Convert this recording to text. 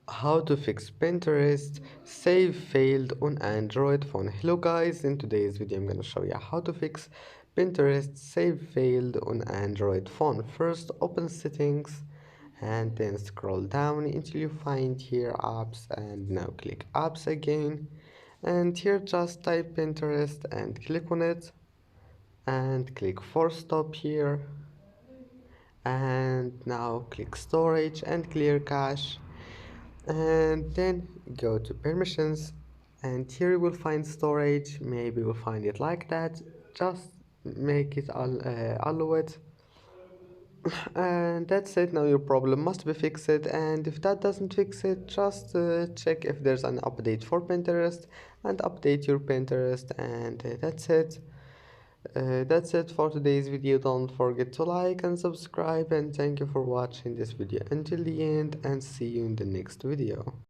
How to fix Pinterest save failed on Android phone. Hello guys, in today's video I'm gonna show you how to fix Pinterest save failed on Android phone. First open settings and then scroll down until you find here apps, and now click apps again, and here just type Pinterest and click on it and click force stop here, and now click storage and clear cache, and then go to permissions, and here you will find storage. Maybe you'll find it like that. Just make it allow it, and that's it. Now your problem must be fixed, and if that doesn't fix it, just check if there's an update for Pinterest and update your Pinterest, and that's it for today's video. Don't forget to like and subscribe, and thank you for watching this video until the end, and see you in the next video.